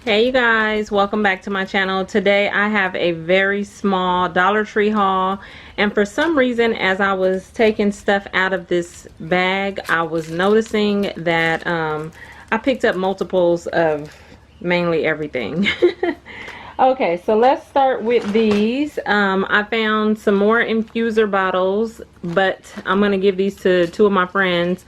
Hey you guys, welcome back to my channel. Today I have a very small Dollar Tree haul, and for some reason as I was taking stuff out of this bag I was noticing that I picked up multiples of mainly everything. Okay, so let's start with these. I found some more infuser bottles, but I'm gonna give these to two of my friends.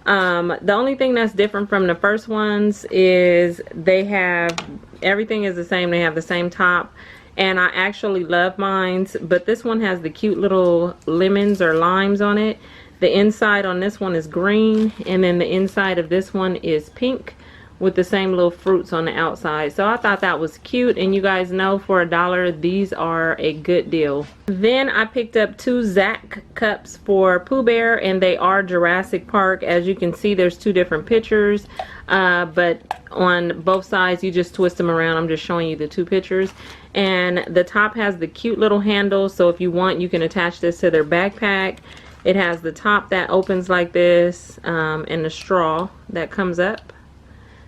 The only thing that's different from the first ones is they have, everything is the same. They have the same top, and I actually love mines, but this one has the cute little lemons or limes on it. The inside on this one is green, and then the inside of this one is pink with the same little fruits on the outside. So I thought that was cute, and you guys know for $1 these are a good deal. Then I picked up two Zack cups for Pooh Bear, and they are Jurassic Park. As you can see, there's two different pictures, but on both sides you just twist them around. I'm just showing you the two pictures, and the top has the cute little handle, so if you want you can attach this to their backpack. It has the top that opens like this, and the straw that comes up,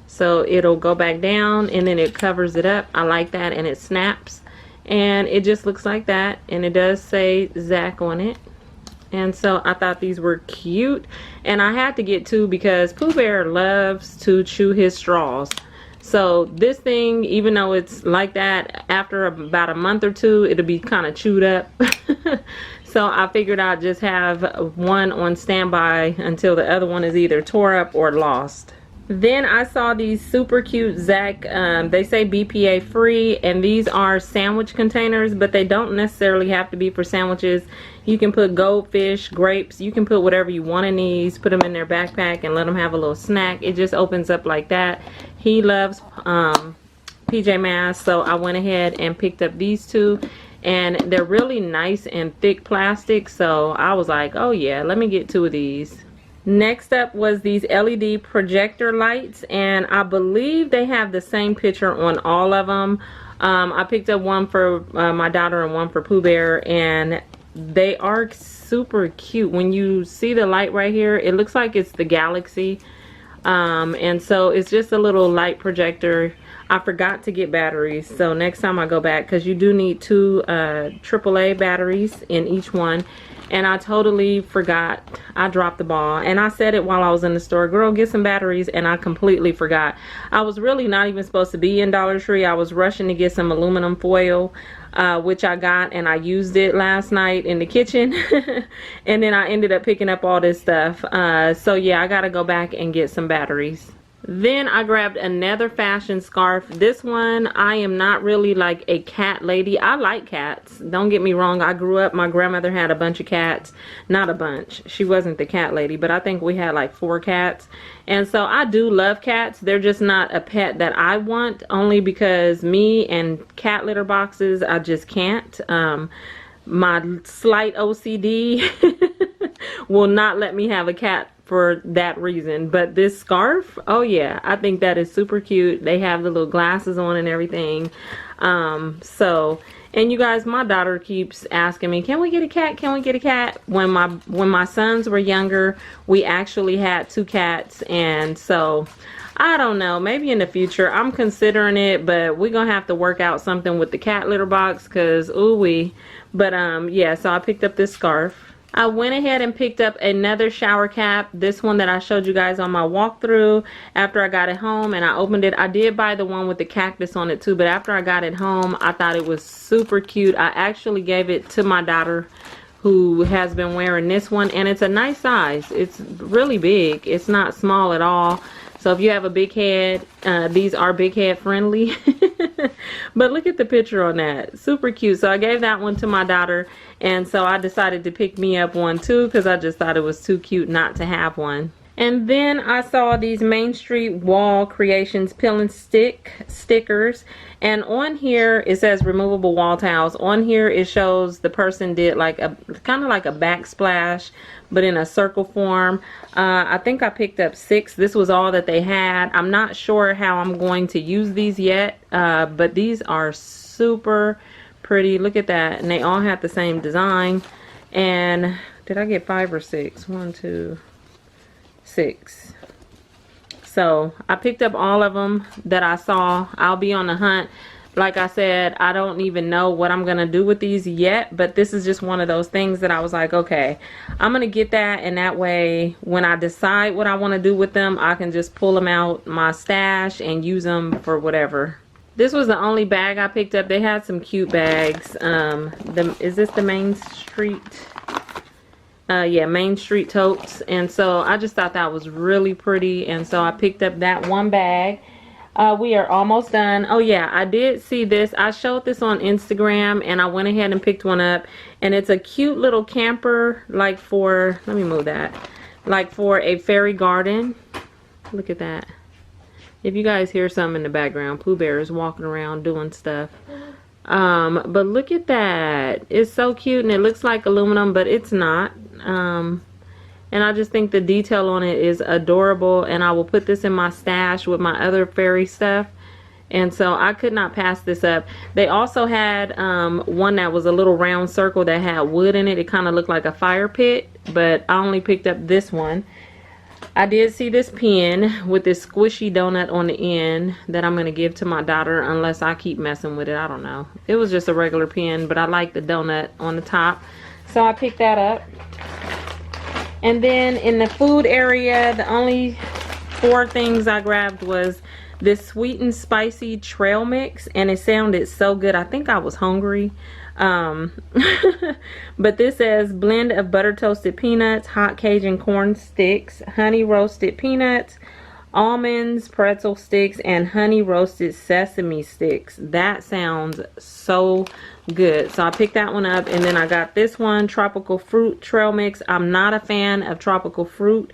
so it'll go back down and then it covers it up. I like that, and it snaps and it just looks like that, and it does say Zack on it. And so I thought these were cute, and I had to get two because Pooh Bear loves to chew his straws. So this thing, even though it's like that, after about a month or two it'll be kind of chewed up. So I figured I'd just have one on standby until the other one is either tore up or lost. Then I saw these super cute Zack, they say BPA free, and these are sandwich containers, but they don't necessarily have to be for sandwiches. You can put goldfish, grapes, you can put whatever you want in these, put them in their backpack and let them have a little snack. It just opens up like that. He loves PJ Masks, so I went ahead and picked up these two, and they're really nice and thick plastic, so I was like, oh yeah, let me get two of these. Next up was these LED projector lights, and I believe they have the same picture on all of them. I picked up one for my daughter and one for Pooh Bear, and they are super cute. When you see the light right here, it looks like it's the galaxy, and so it's just a little light projector. I forgot to get batteries, so next time I go back, because you do need two AAA batteries in each one. And I totally forgot. I dropped the ball, and I said it while I was in the store, girl, get some batteries, and I completely forgot. I was really not even supposed to be in Dollar Tree. I was rushing to get some aluminum foil, which I got, and I used it last night in the kitchen. And then I ended up picking up all this stuff. So yeah, I gotta go back and get some batteries. Then I grabbed another fashion scarf. This one, I am not really like a cat lady. I like cats, don't get me wrong. I grew up, my grandmother had a bunch of cats. Not a bunch, she wasn't the cat lady, but I think we had like 4 cats. And so I do love cats. They're just not a pet that I want, only because me and cat litter boxes, I just can't. My slight OCD will not let me have a cat for that reason. But this scarf, oh yeah, I think that is super cute. They have the little glasses on and everything. And you guys, my daughter keeps asking me, can we get a cat? Can we get a cat? When my sons were younger, we actually had 2 cats, and so I don't know, maybe in the future I'm considering it, but we're gonna have to work out something with the cat litter box, because ooh wee. But yeah, so I picked up this scarf. I went ahead and picked up another shower cap, this one that I showed you guys on my walkthrough after I got it home, and I opened it. I did buy the one with the cactus on it too, but after I got it home I thought it was super cute. I actually gave it to my daughter, who has been wearing this one, and it's a nice size. It's really big, it's not small at all. So if you have a big head, these are big head friendly. But look at the picture on that, super cute. So I gave that one to my daughter, and so I decided to pick me up one too, because I just thought it was too cute not to have one. And then I saw these Main Street Wall Creations Peel and Stick stickers, and on here it says removable wall tiles. On here it shows the person did like a kind of like a backsplash, but in a circle form. I think I picked up 6. This was all that they had. I'm not sure how I'm going to use these yet, but these are super pretty. Look at that, and they all have the same design. And did I get 5 or 6? 1, 2, 6. So I picked up all of them that I saw. I'll be on the hunt. Like I said, I don't even know what I'm gonna do with these yet, but this is just one of those things that I was like, okay, I'm gonna get that, and that way when I decide what I want to do with them, I can just pull them out my stash and use them for whatever. This was the only bag I picked up. They had some cute bags. Is this the Main Street? Yeah, Main Street totes. And so I just thought that was really pretty, and so I picked up that one bag. We are almost done. Oh yeah, I did see this. I showed this on Instagram, and I went ahead and picked one up, and it's a cute little camper, like for, let me move that, like for a fairy garden. Look at that. If you guys hear something in the background, Pooh Bear is walking around doing stuff. But look at that. It's so cute, and it looks like aluminum, but it's not. And I just think the detail on it is adorable, and I will put this in my stash with my other fairy stuff. And so I could not pass this up. They also had one that was a little round circle that had wood in it. It kind of looked like a fire pit, but I only picked up this one. I did see this pen with this squishy donut on the end that I'm going to give to my daughter unless I keep messing with it. I don't know. It was just a regular pen, but I like the donut on the top. So I picked that up. And then in the food area, the only 4 things I grabbed was this sweet and spicy trail mix, and it sounded so good. I think I was hungry. But this says blend of butter toasted peanuts, hot Cajun corn sticks, honey roasted peanuts, almonds, pretzel sticks, and honey roasted sesame sticks. That sounds so good. So I picked that one up, and then I got this one, tropical fruit trail mix. I'm not a fan of tropical fruit,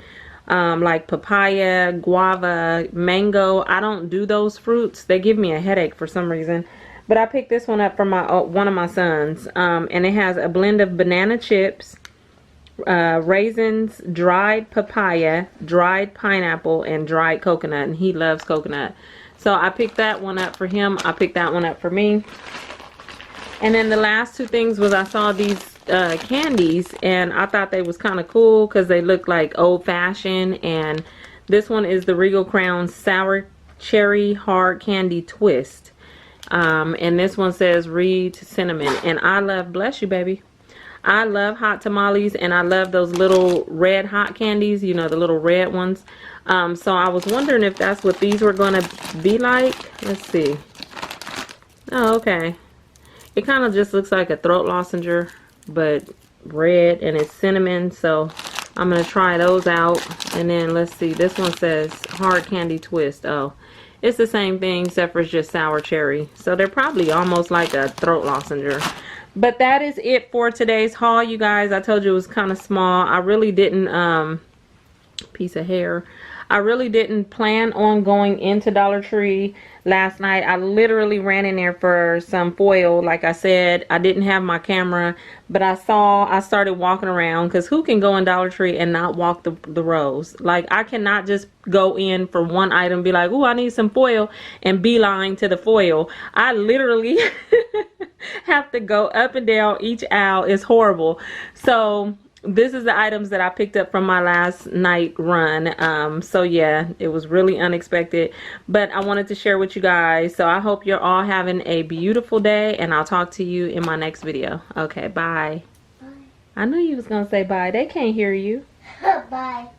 like papaya, guava, mango. I don't do those fruits. They give me a headache for some reason. But I picked this one up for my one of my sons, and it has a blend of banana chips, raisins, dried papaya, dried pineapple, and dried coconut, and he loves coconut. So I picked that one up for him. I picked that one up for me. And then the last 2 things was I saw these candies, and I thought they was kind of cool because they look like old-fashioned. And this one is the Regal Crown Sour Cherry Hard Candy Twist. And this one says Reed Cinnamon, and I love, bless you baby, I love hot tamales, and I love those little red hot candies, you know, the little red ones. So I was wondering if that's what these were going to be like. Let's see. Oh, okay. It kind of just looks like a throat lozenger, but red, and it's cinnamon. So I'm going to try those out. And then let's see, this one says hard candy twist. Oh, it's the same thing except for it's just sour cherry. So they're probably almost like a throat lozenger. But that is it for today's haul, you guys. I told you it was kind of small. I really didn't, piece of hair. I really didn't plan on going into Dollar Tree last night. I literally ran in there for some foil. Like I said, I didn't have my camera, but I started walking around, because who can go in Dollar Tree and not walk the rows? Like, I cannot just go in for one item, be like, oh, I need some foil, and beeline to the foil. I literally have to go up and down each aisle. It's horrible. So this is the items that I picked up from my last night run. So yeah, it was really unexpected, but I wanted to share with you guys. So I hope you're all having a beautiful day, and I'll talk to you in my next video. Okay, bye. Bye. I knew you was gonna say bye. They can't hear you. Bye.